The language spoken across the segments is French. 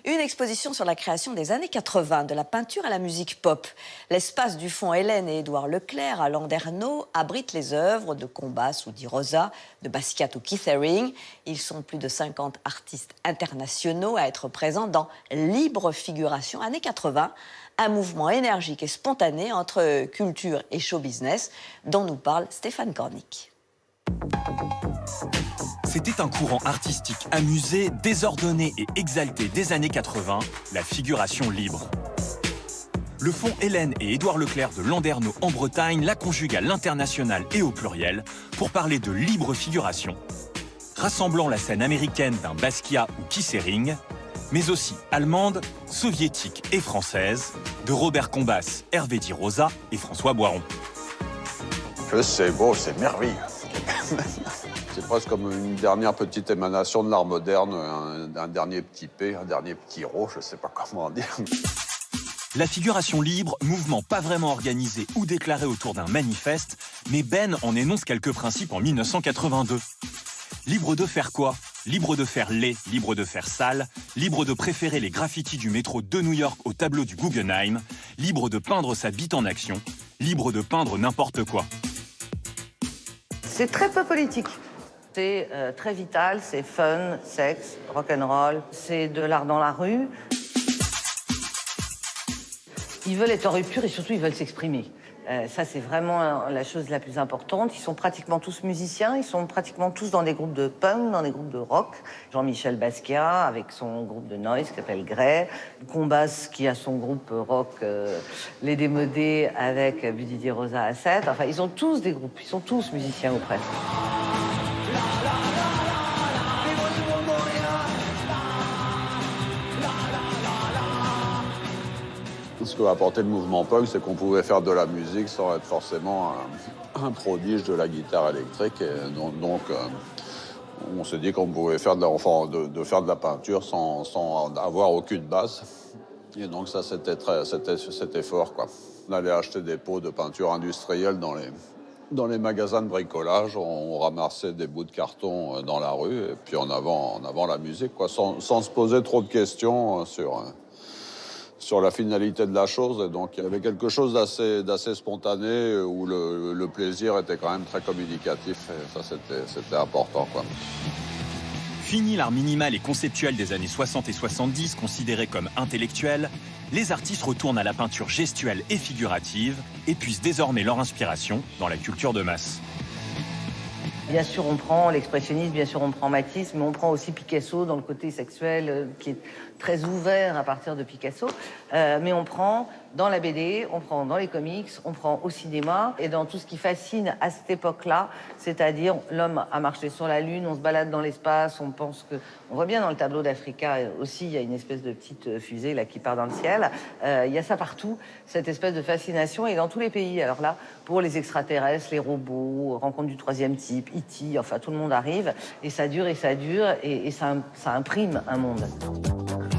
Une exposition sur la création des années 80, de la peinture à la musique pop. L'espace du Fonds Hélène et Édouard Leclerc à Landerneau abrite les œuvres de Combas ou Di Rosa, de Basquiat ou Keith Haring. Ils sont plus de 50 artistes internationaux à être présents dans Libre Figuration années 80, un mouvement énergique et spontané entre culture et show business dont nous parle Stéphane Cornic. C'était un courant artistique amusé, désordonné et exalté des années 80, la figuration libre. Le Fonds Hélène et Édouard Leclerc de Landerneau en Bretagne la conjuguent à l'international et au pluriel pour parler de libre figuration, rassemblant la scène américaine d'un Basquiat ou Keith Haring, mais aussi allemande, soviétique et française, de Robert Combas, Hervé Di Rosa et François Boiron. C'est beau, c'est merveilleux. C'est presque comme une dernière petite émanation de l'art moderne, un dernier petit P, un dernier petit Rho, je ne sais pas comment dire. La figuration libre, mouvement pas vraiment organisé ou déclaré autour d'un manifeste, mais Ben en énonce quelques principes en 1982. Libre de faire quoi? Libre de faire laid, libre de faire sale, libre de préférer les graffitis du métro de New York au tableau du Guggenheim, libre de peindre sa bite en action, libre de peindre n'importe quoi. C'est très peu politique. C'est très vital, c'est fun, sexe, rock'n'roll, c'est de l'art dans la rue. Ils veulent être en rupture et surtout ils veulent s'exprimer. Ça, c'est vraiment la chose la plus importante. Ils sont pratiquement tous musiciens, ils sont pratiquement tous dans des groupes de punk, dans des groupes de rock. Jean-Michel Basquiat avec son groupe de noise qui s'appelle Grey. Combas qui a son groupe rock Les Démodés avec Buddy Di Rosa à 7. Enfin, ils ont tous des groupes, ils sont tous musiciens ou presque. Ce qu'a apporté le mouvement punk, c'est qu'on pouvait faire de la musique sans être forcément un prodige de la guitare électrique. Et donc on s'est dit qu'on pouvait faire faire de la peinture sans avoir aucune base. Et donc ça, c'était fort, quoi. On allait acheter des pots de peinture industrielle dans les magasins de bricolage. On ramassait des bouts de carton dans la rue et puis en avant la musique, quoi, sans se poser trop de questions sur la finalité de la chose. Et donc il y avait quelque chose d'assez spontané où le plaisir était quand même très communicatif. Et ça, c'était important, quoi. Fini l'art minimal et conceptuel des années 60 et 70, considéré comme intellectuel, les artistes retournent à la peinture gestuelle et figurative et puissent désormais leur inspiration dans la culture de masse. Bien sûr, on prend l'expressionnisme, bien sûr, on prend Matisse, mais on prend aussi Picasso dans le côté sexuel qui est très ouvert à partir de Picasso. Mais on prend dans la BD, on prend dans les comics, on prend au cinéma et dans tout ce qui fascine à cette époque-là, c'est-à-dire l'homme a marché sur la Lune, on se balade dans l'espace, on pense que... On voit bien dans le tableau d'Africa aussi, il y a une espèce de petite fusée là qui part dans le ciel. Il y a ça partout, cette espèce de fascination, et dans tous les pays. Alors là, pour les extraterrestres, les robots, rencontre du troisième type, E.T., enfin tout le monde arrive, et ça dure, et ça imprime un monde.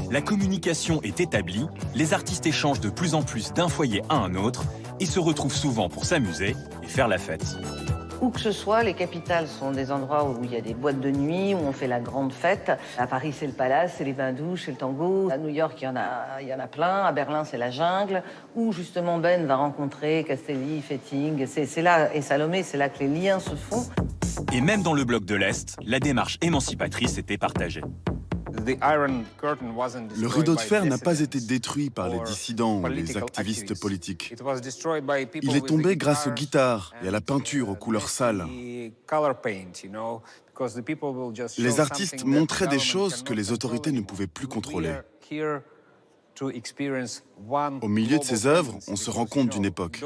La communication est établie, les artistes échangent de plus en plus d'un foyer à un autre et se retrouvent souvent pour s'amuser et faire la fête. Où que ce soit, les capitales sont des endroits où il y a des boîtes de nuit, où on fait la grande fête. À Paris, c'est le palace, c'est les bains-douches, c'est le tango. À New York, il y en a plein. À Berlin, c'est la jungle. Où justement Ben va rencontrer Castelli, Fetting. C'est là, et Salomé, c'est là que les liens se font. Et même dans le bloc de l'Est, la démarche émancipatrice était partagée. Le rideau de fer n'a pas été détruit par les dissidents ou les activistes politiques. Il est tombé grâce aux guitares et à la peinture aux couleurs sales. Les artistes montraient des choses que les autorités ne pouvaient plus contrôler. Au milieu de ces œuvres, on se rend compte d'une époque.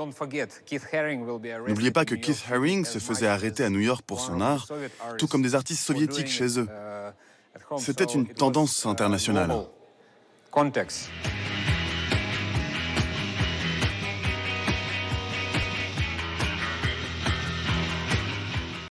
N'oubliez pas que Keith Haring se faisait arrêter à New York pour son art, tout comme des artistes soviétiques chez eux. C'était une tendance internationale.